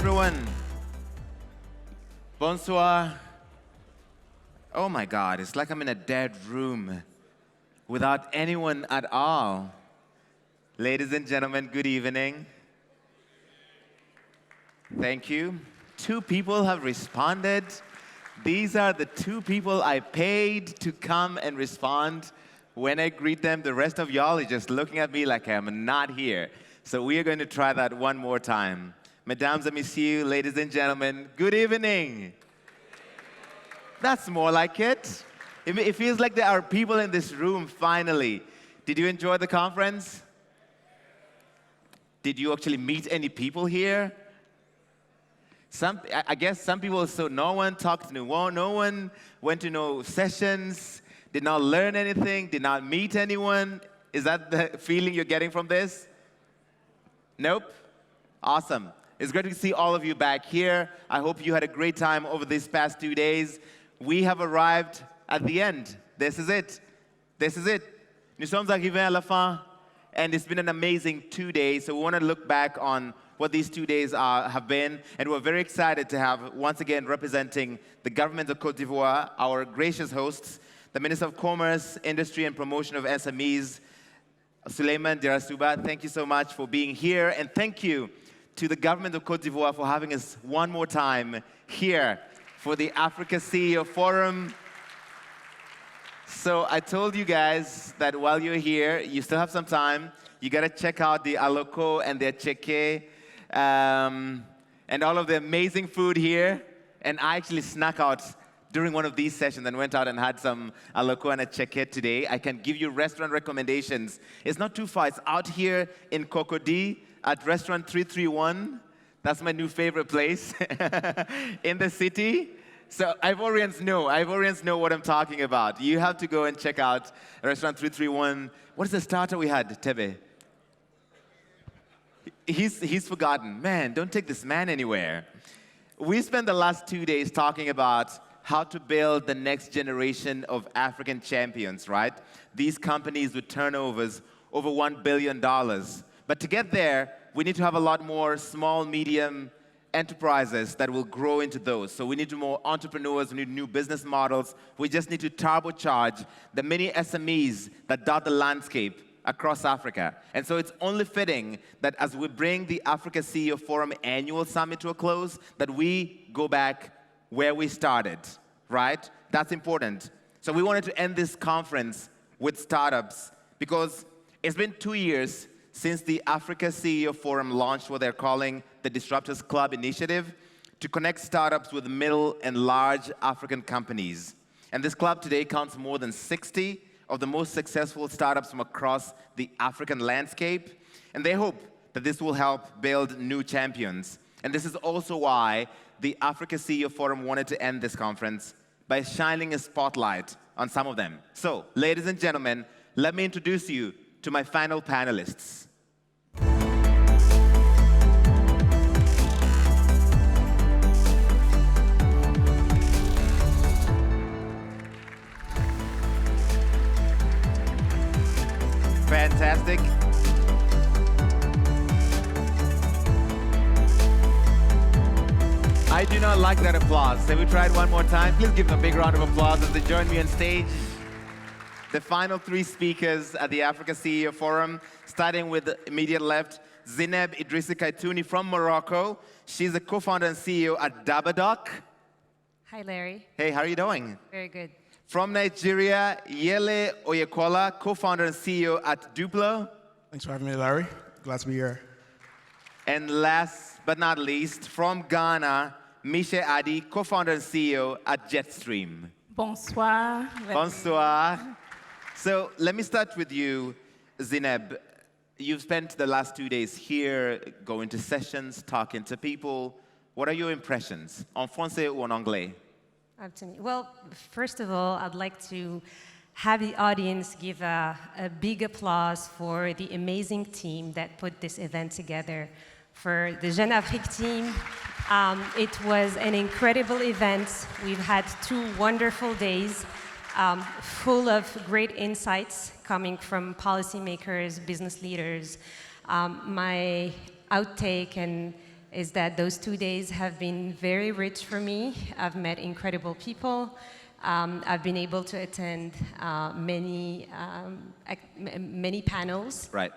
everyone. Bonsoir. Oh my God, it's like I'm in a dead room without anyone at all. Ladies and gentlemen, good evening. Thank you. 2 people have responded. These are the 2 people I paid to come and respond. When I greet them, the rest of y'all are just looking at me like I'm not here. So we are going to try that one more time. Mesdames et messieurs, ladies and gentlemen, good evening. That's more like it. It feels like there are people in this room finally. Did you enjoy the conference? Did you actually meet any people here? I guess some people, so no one talked to no one went to no sessions, did not learn anything, did not meet anyone. Is that the feeling you're getting from this? Nope? Awesome. It's great to see all of you back here. I hope you had a great time over these past 2 days. We have arrived at the end. This is it. This is it. Nous sommes arrivés à la fin, and it's been an amazing 2 days. So we want to look back on what these 2 days have been, and we're very excited to have, once again, representing the government of Côte d'Ivoire, our gracious hosts, the Minister of Commerce, Industry, and Promotion of SMEs, Suleiman Dirasuba. Thank you so much for being here, and thank you to the government of Côte d'Ivoire for having us one more time here for the Africa CEO Forum. So I told you guys that while you're here, you still have some time. You got to check out the Aloko and their Cheke and all of the amazing food here. And I actually snuck out during one of these sessions and went out and had some Aloko and a Cheke today. I can give you restaurant recommendations. It's not too far. It's out here in Cocody at Restaurant 331. That's my new favorite place in the city. So Ivorians know what I'm talking about. You have to go and check out Restaurant 331. What is the starter we had, Tebe? He's forgotten. Man, don't take this man anywhere. We spent the last 2 days talking about how to build the next generation of African champions, right? These companies with turnovers over $1 billion. But to get there, we need to have a lot more small, medium enterprises that will grow into those. So we need more entrepreneurs, we need new business models. We just need to turbocharge the many SMEs that dot the landscape across Africa. And so it's only fitting that as we bring the Africa CEO Forum Annual Summit to a close, that we go back where we started, right? That's important. So we wanted to end this conference with startups because it's been 2 years since the Africa CEO Forum launched what they're calling the Disruptors Club initiative to connect startups with middle and large African companies. And this club today counts more than 60 of the most successful startups from across the African landscape. And they hope that this will help build new champions. And this is also why the Africa CEO Forum wanted to end this conference by shining a spotlight on some of them. So, ladies and gentlemen, let me introduce you to my final panelists. Fantastic. I do not like that applause. Have we tried one more time? Please give them a big round of applause as they join me on stage. The final 3 speakers at the Africa CEO Forum, starting with the immediate left, Zineb Idrissi Kaitouni from Morocco. She's the co-founder and CEO at Dabadoc. Hi, Larry. Hey, how are you doing? Very good. From Nigeria, Yele Oyekola, co-founder and CEO at Duplo. Thanks for having me, Larry. Glad to be here. And last but not least, from Ghana, Misha Adi, co-founder and CEO at Jetstream. Bonsoir. Bonsoir. So let me start with you, Zineb. You've spent the last 2 days here, going to sessions, talking to people. What are your impressions? En français ou en anglais? Up to me. Well, first of all, I'd like to have the audience give a big applause for the amazing team that put this event together. For the Jeune Afrique team, it was an incredible event. We've had 2 wonderful days full of great insights coming from policymakers, business leaders. My outtake and is that those 2 days have been very rich for me. I've met incredible people. I've been able to attend many panels, Right.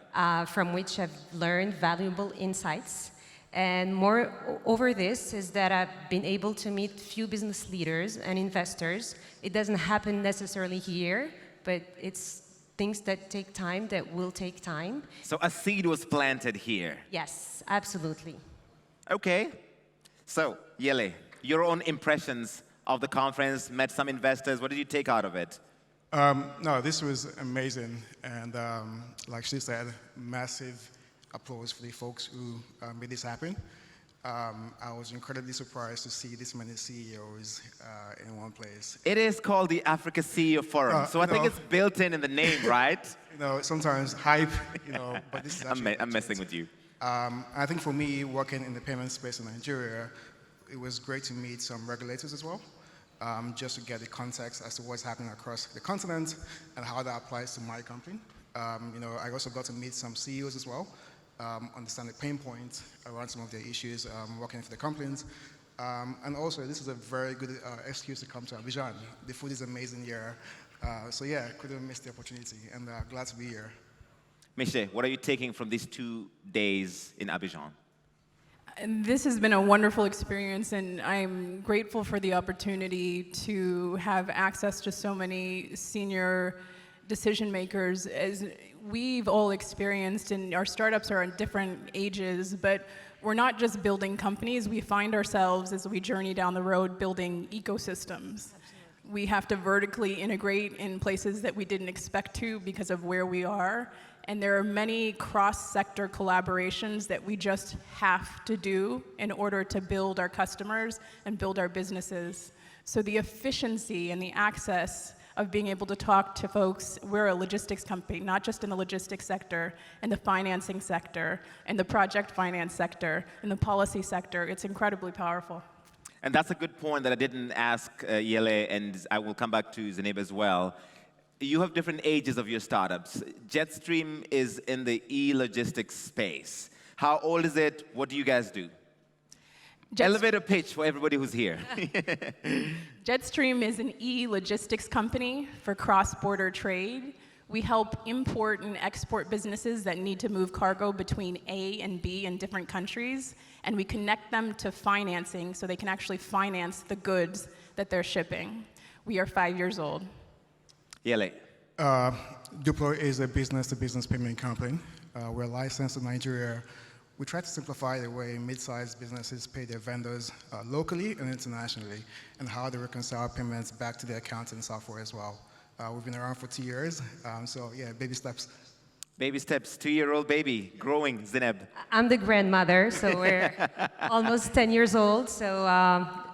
from which I've learned valuable insights. And more over this is that I've been able to meet few business leaders and investors. It doesn't happen necessarily here, but it's things that take time, that will take time. So a seed was planted here. Yes, absolutely. Okay. So, Yele, your own impressions of the conference, met some investors. What did you take out of it? No, this was amazing. And like she said, massive applause for the folks who made this happen. I was incredibly surprised to see this many CEOs in one place. It is called the Africa CEO Forum, so I think it's built in the name, right? Sometimes hype, but this is actually I'm messing with you. I think for me, working in the payment space in Nigeria, it was great to meet some regulators as well, just to get the context as to what's happening across the continent and how that applies to my company. I also got to meet some CEOs as well, understand the pain points around some of their issues working for the companies. And also, this is a very good excuse to come to Abidjan. The food is amazing here. So yeah, couldn't miss the opportunity, and glad to be here. Michelle, what are you taking from these 2 days in Abidjan? And this has been a wonderful experience, and I'm grateful for the opportunity to have access to so many senior decision makers. As we've all experienced, and our startups are in different ages, but we're not just building companies. We find ourselves, as we journey down the road, building ecosystems. Absolutely. We have to vertically integrate in places that we didn't expect to because of where we are. And there are many cross-sector collaborations that we just have to do in order to build our customers and build our businesses. So the efficiency and the access of being able to talk to folks, we're a logistics company, not just in the logistics sector, in the financing sector, in the project finance sector, in the policy sector, it's incredibly powerful. And that's a good point that I didn't ask Yele, and I will come back to Zeneb as well. You have different ages of your startups. Jetstream is in the e-logistics space. How old is it? What do you guys do? Elevator pitch for everybody who's here. Jetstream is an e-logistics company for cross-border trade. We help import and export businesses that need to move cargo between A and B in different countries, and we connect them to financing so they can actually finance the goods that they're shipping. We are 5 years old. Yele. Duplo is a business-to-business payment company. We're licensed in Nigeria. We try to simplify the way mid-sized businesses pay their vendors locally and internationally, and how they reconcile payments back to their accounting software as well. We've been around for 2 years, so yeah, baby steps. Baby steps, 2-year-old baby, growing, Zeneb. I'm the grandmother, so we're almost 10 years old. So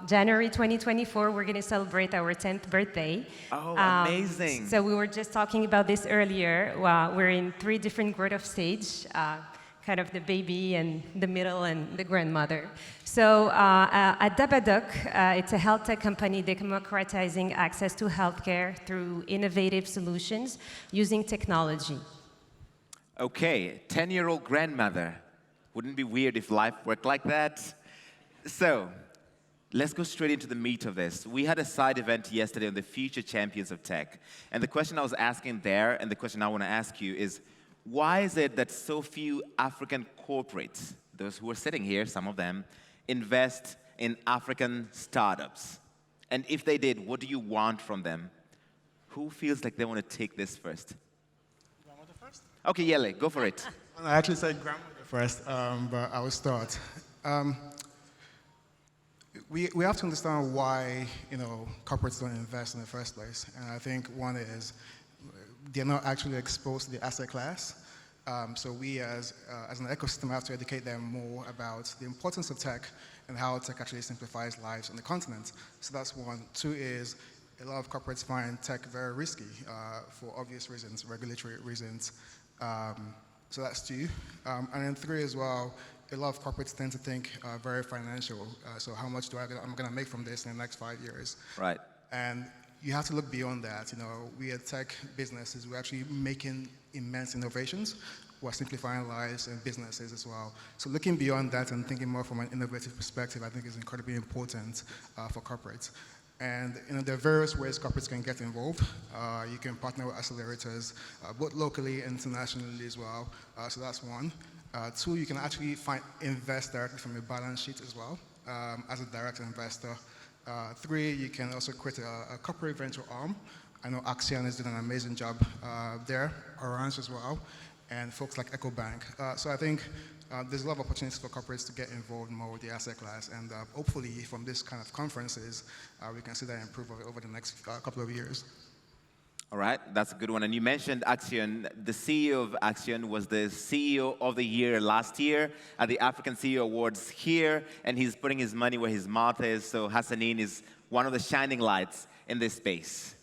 January 2024, we're going to celebrate our 10th birthday. Oh, amazing. So we were just talking about this earlier. We're in 3 different growth of stage, kind of the baby and the middle and the grandmother. So at Dabadoc, it's a health tech company democratizing access to healthcare through innovative solutions using technology. Okay, 10-year-old grandmother. Wouldn't it be weird if life worked like that? So, let's go straight into the meat of this. We had a side event yesterday on the Future Champions of Tech. And the question I was asking there, and the question I want to ask you is, why is it that so few African corporates, those who are sitting here, some of them, invest in African startups? And if they did, what do you want from them? Who feels like they want to take this first? Okay, Yele, go for it. I actually said grandmother first, but I will start. We have to understand why corporates don't invest in the first place, and I think one is they're not actually exposed to the asset class. So we, as an ecosystem, have to educate them more about the importance of tech and how tech actually simplifies lives on the continent. So that's one. 2 is a lot of corporates find tech very risky for obvious reasons, regulatory reasons. So that's 2. And then 3 as well, a lot of corporates tend to think very financial. So how much I'm going to make from this in the next 5 years? Right. And you have to look beyond that. We are tech businesses. We're actually making immense innovations. who are simplifying lives and businesses as well. So looking beyond that and thinking more from an innovative perspective, I think is incredibly important for corporates. And there are various ways corporates can get involved. You can partner with accelerators, both locally and internationally as well. So that's one. Two, you can actually invest directly from your balance sheet as well as a direct investor. Three, you can also create a corporate venture arm. I know Axion has done an amazing job there, Orange as well, and folks like EcoBank. So I think there's a lot of opportunities for corporates to get involved more with the asset class, and hopefully from this kind of conferences, we can see that improve over the next couple of years. All right, that's a good one. And you mentioned Axion. The CEO of Axion was the CEO of the year last year at the African CEO Awards here, and he's putting his money where his mouth is. So Hassanin is one of the shining lights in this space.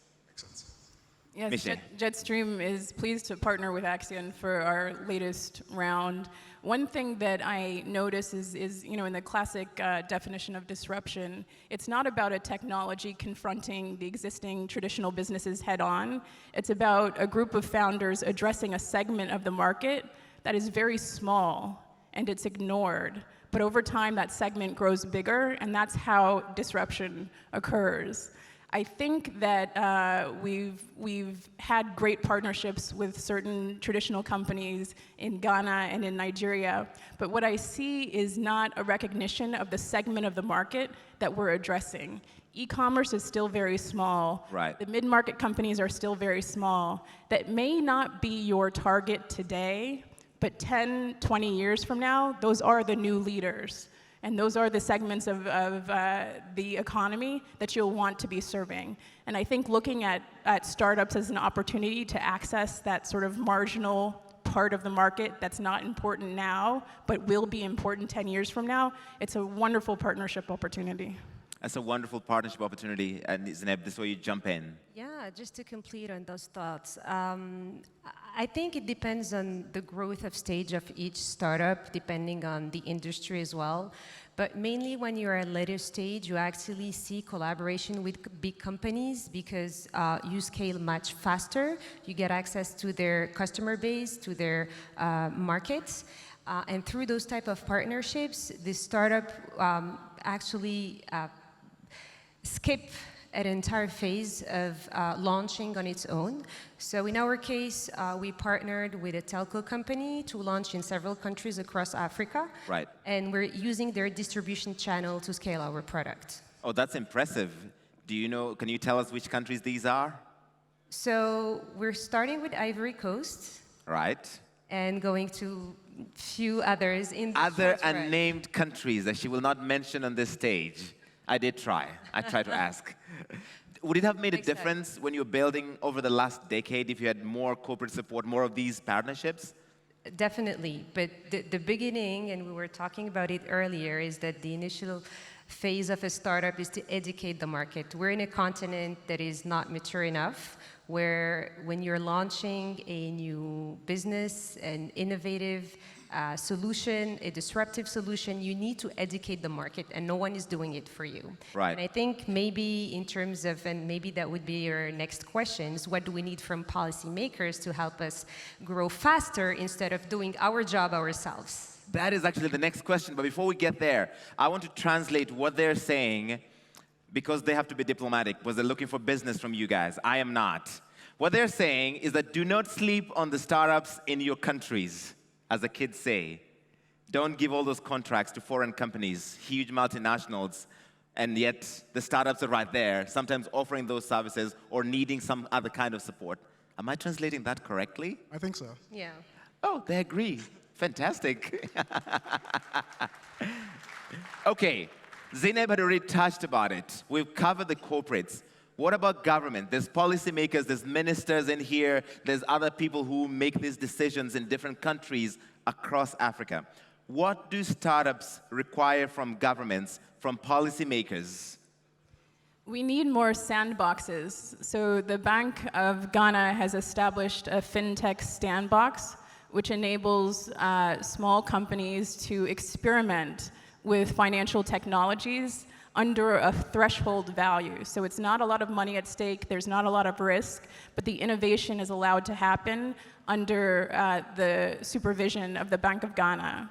Yes, Jetstream is pleased to partner with Axion for our latest round. One thing that I notice is in the classic definition of disruption, it's not about a technology confronting the existing traditional businesses head on. It's about a group of founders addressing a segment of the market that is very small and it's ignored. But over time, that segment grows bigger, and that's how disruption occurs. I think that we've had great partnerships with certain traditional companies in Ghana and in Nigeria, but what I see is not a recognition of the segment of the market that we're addressing. E-commerce is still very small. Right. The mid-market companies are still very small. That may not be your target today, but 10, 20 years from now, those are the new leaders. And those are the segments of the economy that you'll want to be serving. And I think looking at startups as an opportunity to access that sort of marginal part of the market that's not important now, but will be important 10 years from now, it's a wonderful partnership opportunity. That's a wonderful partnership opportunity. And Zineb, this is where you jump in. Yeah, just to complete on those thoughts. I think it depends on the growth of stage of each startup, depending on the industry as well. But mainly when you're at later stage, you actually see collaboration with big companies because you scale much faster. You get access to their customer base, to their markets. And through those type of partnerships, the startup actually skip an entire phase of launching on its own. So in our case, we partnered with a telco company to launch in several countries across Africa. Right. And we're using their distribution channel to scale our product. Oh, that's impressive. Do you know, can you tell us which countries these are? So we're starting with Ivory Coast. Right. And going to few others in the Other short run. unnamed countries that she will not mention on this stage. I did try. I tried to ask. Would it have made a difference when you were building over the last decade if you had more corporate support, more of these partnerships? Definitely, but the beginning, and we were talking about it earlier, is that the initial phase of a startup is to educate the market. We're in a continent that is not mature enough, where when you're launching a new business, an innovative solution, a disruptive solution, you need to educate the market, and no one is doing it for you. Right. And I think maybe in terms of, and maybe that would be your next questions, what do we need from policymakers to help us grow faster instead of doing our job ourselves? That is actually the next question, but before we get there, I want to translate what they're saying because they have to be diplomatic, because they're looking for business from you guys. I am not. What they're saying is that do not sleep on the startups in your countries, as the kids say. Don't give all those contracts to foreign companies, huge multinationals, and yet the startups are right there, sometimes offering those services or needing some other kind of support. Am I translating that correctly? I think so. Yeah. Oh, they agree. Fantastic. Okay, Zainab had already touched about it. We've covered the corporates. What about government? There's policymakers, there's ministers in here, there's other people who make these decisions in different countries across Africa. What do startups require from governments, from policymakers? We need more sandboxes. So the Bank of Ghana has established a fintech sandbox, which enables small companies to experiment with financial technologies under a threshold value. So it's not a lot of money at stake, there's not a lot of risk, but the innovation is allowed to happen under the supervision of the Bank of Ghana.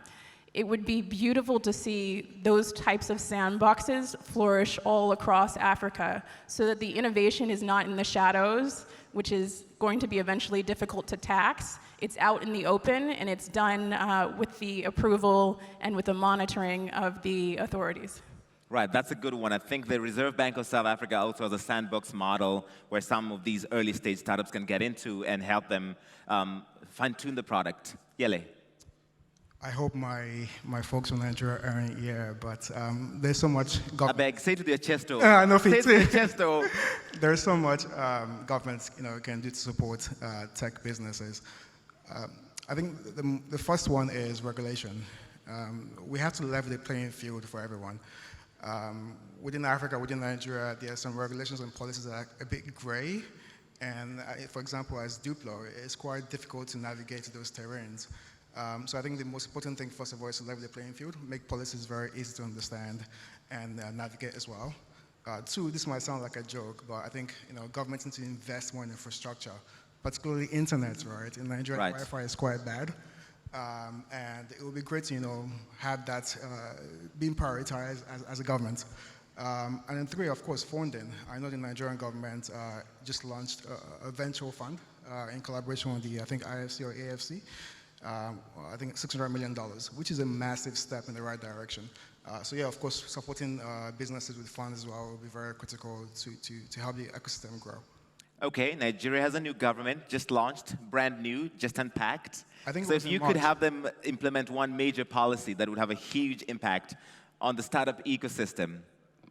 It would be beautiful to see those types of sandboxes flourish all across Africa so that the innovation is not in the shadows, which is going to be eventually difficult to tax. It's out in the open, and it's done with the approval and with the monitoring of the authorities. Right, that's a good one. I think the Reserve Bank of South Africa also has a sandbox model where some of these early stage startups can get into and help them fine-tune the product. Yele. I hope my folks from Nigeria aren't here, but there's so much I government. beg, say to the chesto. I know, Say to the chesto. There's so much governments can do to support tech businesses. I think the first one is regulation. We have to level the playing field for everyone. Within Africa, within Nigeria, there are some regulations and policies that are a bit gray. And for example, as Duplo, it's quite difficult to navigate those terrains. So I think the most important thing, first of all, is to level the playing field, make policies very easy to understand and navigate as well. Two, this might sound like a joke, but I think governments need to invest more in infrastructure, particularly internet, right? In Nigeria, Right. Wi-Fi is quite bad. And it would be great to have that being prioritized as a government. And then three, of course, funding. I know the Nigerian government just launched a venture fund in collaboration with the, I think, IFC or AFC. I think $600 million, which is a massive step in the right direction. So yeah, of course, supporting businesses with funds as well will be very critical to help the ecosystem grow. Okay, Nigeria has a new government, just launched, brand new, just unpacked. I think it so was if in you could March. have them implement one major policy that would have a huge impact on the startup ecosystem,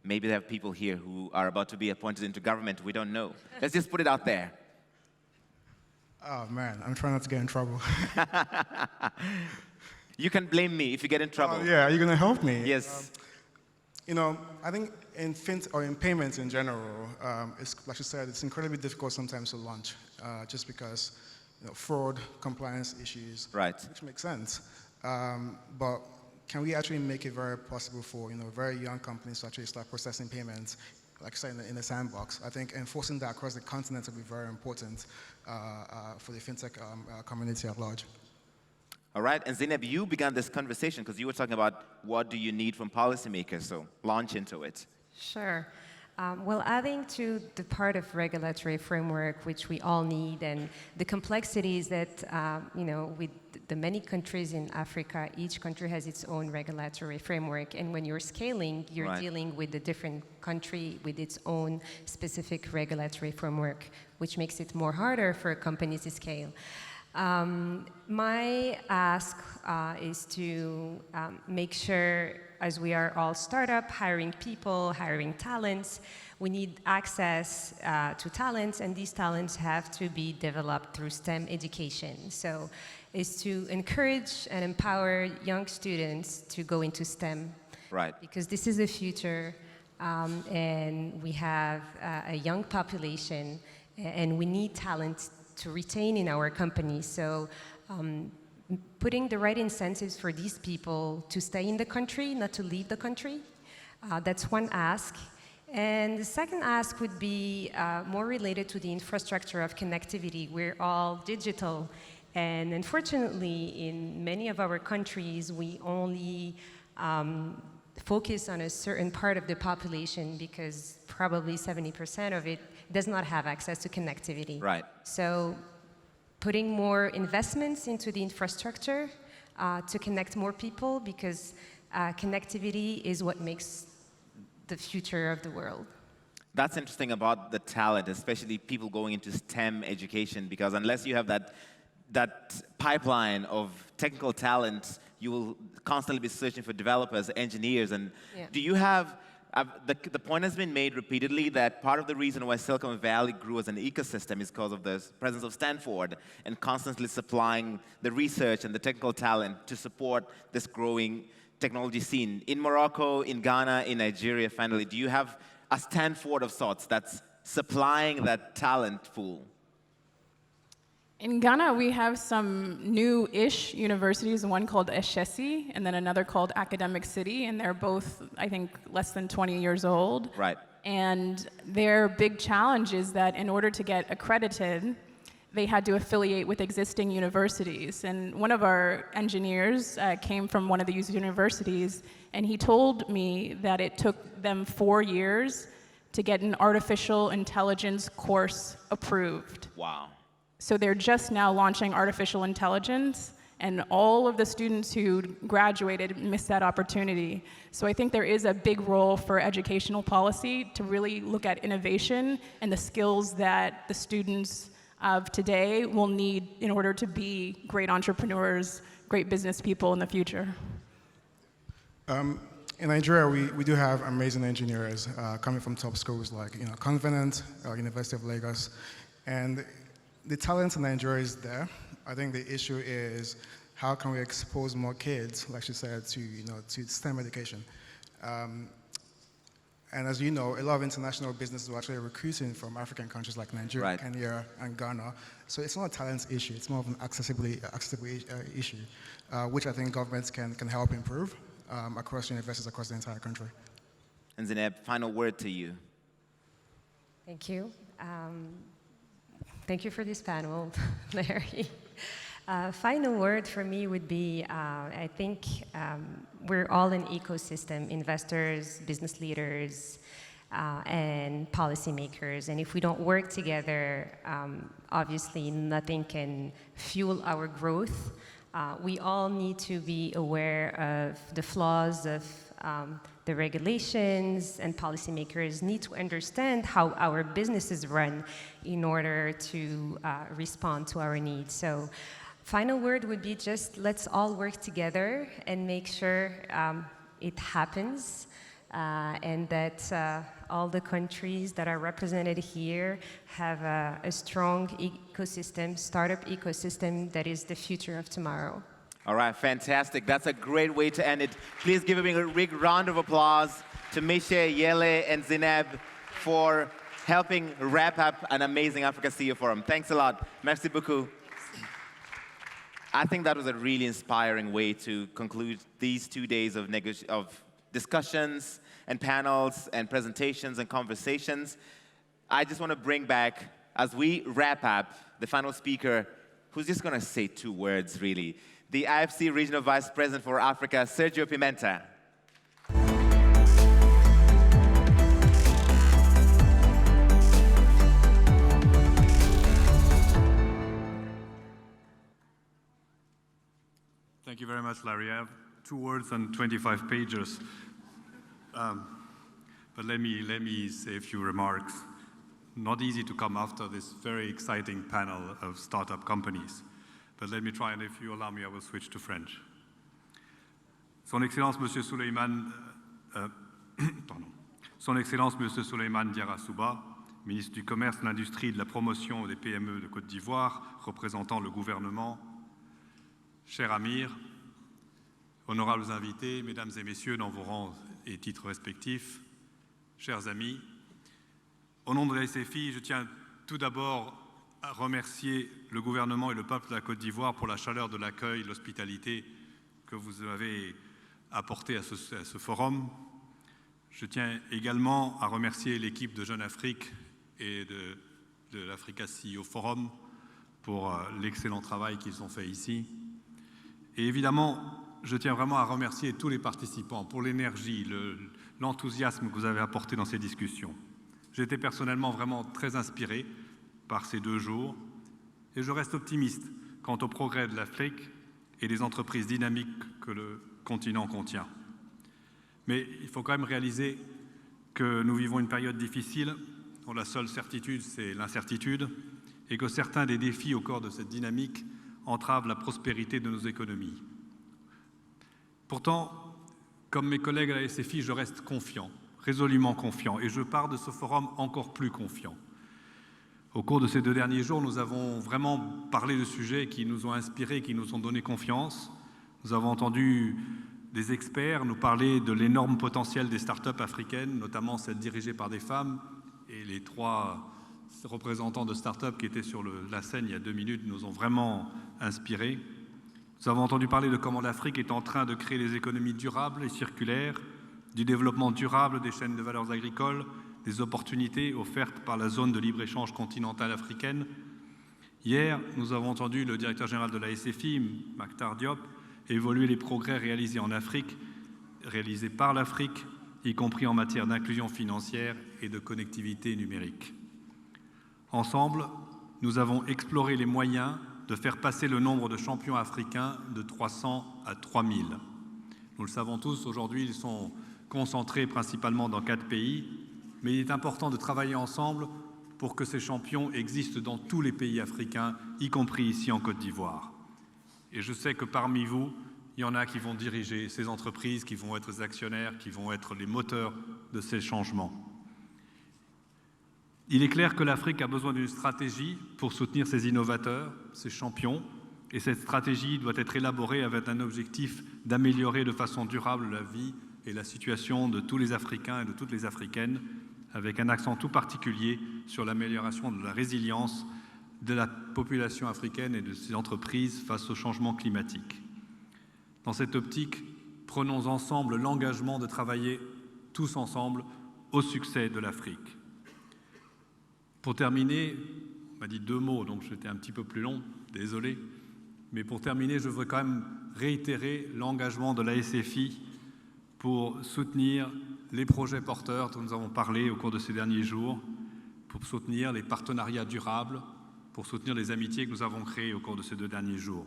maybe they have people here who are about to be appointed into government, we don't know. Let's just put it out there. Oh man, I'm trying not to get in trouble. You can blame me if you get in trouble. Yeah, are you gonna help me? Yes. I think in in payments in general, it's, like you said, it's incredibly difficult sometimes to launch, just because fraud, compliance issues, Right. which makes sense. But can we actually make it very possible for very young companies to actually start processing payments, like I said, in the sandbox? I think enforcing that across the continent will be very important for the fintech community at large. All right, and Zainab, you began this conversation because you were talking about what do you need from policymakers, so launch into it. Sure. Well, adding to the part of regulatory framework, which we all need, and the complexities that, with the many countries in Africa, each country has its own regulatory framework. And when you're scaling, you're Right. dealing with a different country with its own specific regulatory framework, which makes it more harder for companies to scale. My ask is to make sure, as we are all startup, hiring people, hiring talents, we need access to talents, and these talents have to be developed through STEM education. So is to encourage and empower young students to go into STEM. Right. Because this is the future, and we have a young population, and we need talent to retain in our company. So putting the right incentives for these people to stay in the country, not to leave the country, that's one ask. And the second ask would be more related to the infrastructure of connectivity. We're all digital, and unfortunately, in many of our countries, we only focus on a certain part of the population because probably 70% of it does not have access to connectivity. Right. So putting more investments into the infrastructure to connect more people, because connectivity is what makes the future of the world. That's interesting about the talent, especially people going into STEM education, because unless you have that pipeline of technical talent, you will constantly be searching for developers, engineers, and Yeah. do you have, the point has been made repeatedly that part of the reason why Silicon Valley grew as an ecosystem is because of the presence of Stanford and constantly supplying the research and the technical talent to support this growing technology scene. In Morocco, in Ghana, in Nigeria, finally, do you have a Stanford of sorts that's supplying that talent pool? In Ghana, we have some new-ish universities, one called Eshesi and then another called Academic City, and they're both, I think, less than 20 years old. Right. And their big challenge is that in order to get accredited, they had to affiliate with existing universities. And one of our engineers came from one of these universities, and he told me that it took them 4 years to get an artificial intelligence course approved. Wow. So they're just now launching artificial intelligence, and all of the students who graduated missed that opportunity. So I think there is a big role for educational policy to really look at innovation and the skills that the students of today will need in order to be great entrepreneurs, great business people in the future. In Nigeria, we do have amazing engineers coming from top schools like Covenant, University of Lagos, and the talent in Nigeria is there. I think the issue is how can we expose more kids, like she said, to STEM education. And as you know, a lot of international businesses are actually recruiting from African countries like Nigeria, Right. Kenya, and Ghana. So it's not a talent issue, it's more of an accessibility issue, which I think governments can help improve across universities across the entire country. And Zineb, final word to you. Thank you. Thank you for this panel, Larry. Final word for me would be, I think we're all an ecosystem, investors, business leaders, and policymakers. And if we don't work together, obviously nothing can fuel our growth. We all need to be aware of the flaws of the regulations, and policymakers need to understand how our businesses run in order to respond to our needs. So final word would be just let's all work together and make sure it happens and that all the countries that are represented here have a strong ecosystem, startup ecosystem that is the future of tomorrow. All right, fantastic. That's a great way to end it. Please give a big round of applause to Mishe, Yele, and Zineb for helping wrap up an amazing Africa CEO Forum. Thanks a lot. Merci beaucoup. I think that was a really inspiring way to conclude these 2 days of discussions and panels and presentations and conversations. I just want to bring back, as we wrap up, the final speaker, who's just going to say 2 words, really. The IFC Regional Vice President for Africa, Sergio Pimenta. Thank you very much, Larry. I have 2 words and 25 pages. But let me say a few remarks. Not easy to come after this very exciting panel of startup companies. But let me try, and if you allow me, I will switch to French. Son Excellence, Monsieur Souleymane, Son Excellence, Monsieur Souleymane Diarra-Souba, ministre du Commerce, de l'Industrie et de la Promotion des PME de Côte d'Ivoire, représentant le gouvernement, cher Amir, honorables invités, mesdames et messieurs, dans vos rangs et titres respectifs, chers amis, au nom de la SFI, je tiens tout d'abord à remercier le gouvernement et le peuple de la Côte d'Ivoire pour la chaleur de l'accueil, l'hospitalité que vous avez apporté à ce forum. Je tiens également à remercier l'équipe de Jeune Afrique et de l'Africa CEO Forum pour l'excellent travail qu'ils ont fait ici. Et évidemment, je tiens vraiment à remercier tous les participants pour l'énergie, l'enthousiasme que vous avez apporté dans ces discussions. J'ai été personnellement vraiment très inspiré par ces 2 jours et je reste optimiste quant au progrès de l'Afrique et des entreprises dynamiques que le continent contient. Mais il faut quand même réaliser que nous vivons une période difficile dont la seule certitude, c'est l'incertitude, et que certains des défis au cœur de cette dynamique entravent la prospérité de nos économies. Pourtant, comme mes collègues à la SFI, je reste confiant, résolument confiant, et je pars de ce forum encore plus confiant. Au cours de ces 2 derniers jours, nous avons vraiment parlé de sujets qui nous ont inspirés, qui nous ont donné confiance. Nous avons entendu des experts nous parler de l'énorme potentiel des startups africaines, notamment celles dirigées par des femmes, et les 3 Ces représentants de start-up qui étaient sur la scène il y a 2 minutes nous ont vraiment inspirés. Nous avons entendu parler de comment l'Afrique est en train de créer des économies durables et circulaires, du développement durable des chaînes de valeurs agricoles, des opportunités offertes par la zone de libre-échange continentale africaine. Hier, nous avons entendu le directeur général de la ACF, Maktar Diop, évaluer les progrès réalisés en Afrique, réalisés par l'Afrique, y compris en matière d'inclusion financière et de connectivité numérique. Ensemble, nous avons exploré les moyens de faire passer le nombre de champions africains de 300 à 3000. Nous le savons tous, aujourd'hui, ils sont concentrés principalement dans 4 pays, mais il est important de travailler ensemble pour que ces champions existent dans tous les pays africains, y compris ici en Côte d'Ivoire. Et je sais que parmi vous, il y en a qui vont diriger ces entreprises, qui vont être les actionnaires, qui vont être les moteurs de ces changements. Il est clair que l'Afrique a besoin d'une stratégie pour soutenir ses innovateurs, ses champions, et cette stratégie doit être élaborée avec un objectif d'améliorer de façon durable la vie et la situation de tous les Africains et de toutes les Africaines, avec un accent tout particulier sur l'amélioration de la résilience de la population africaine et de ses entreprises face au changement climatique. Dans cette optique, prenons ensemble l'engagement de travailler tous ensemble au succès de l'Afrique. Pour terminer, on m'a dit 2 mots, donc j'étais un petit peu plus long, désolé, mais pour terminer, je voudrais quand même réitérer l'engagement de la SFI pour soutenir les projets porteurs dont nous avons parlé au cours de ces derniers jours, pour soutenir les partenariats durables, pour soutenir les amitiés que nous avons créées au cours de ces 2 derniers jours.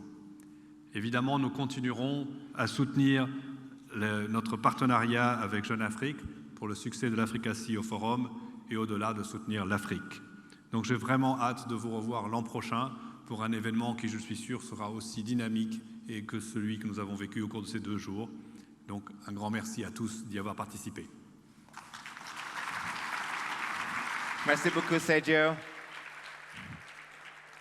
Évidemment, nous continuerons à soutenir notre partenariat avec Jeune Afrique pour le succès de l'Africa CEO Forum et au-delà de soutenir l'Afrique. Donc j'ai vraiment hâte de vous revoir l'an prochain pour un événement qui, je suis sûr, sera aussi dynamique et que celui que nous avons vécu au cours de ces 2 jours. Donc un grand merci à tous d'y avoir participé. Merci beaucoup, Sergio.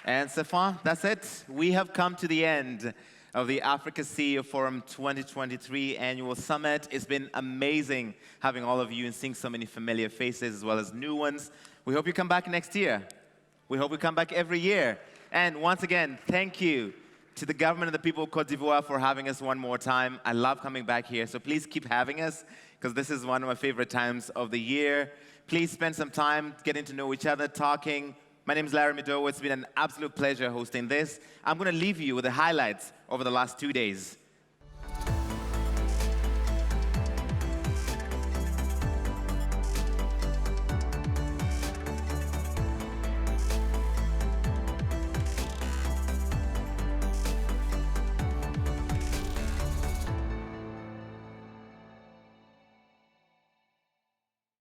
And Stefan, that's it. We have come to the end of the Africa CEO Forum 2023 Annual Summit. It's been amazing having all of you and seeing so many familiar faces as well as new ones. We hope you come back next year. We hope you come back every year. And once again, thank you to the government and the people of Côte d'Ivoire for having us one more time. I love coming back here, so please keep having us because this is one of my favorite times of the year. Please spend some time getting to know each other, talking. My name is Larry Mido. It's been an absolute pleasure hosting this. I'm going to leave you with the highlights over the last 2 days.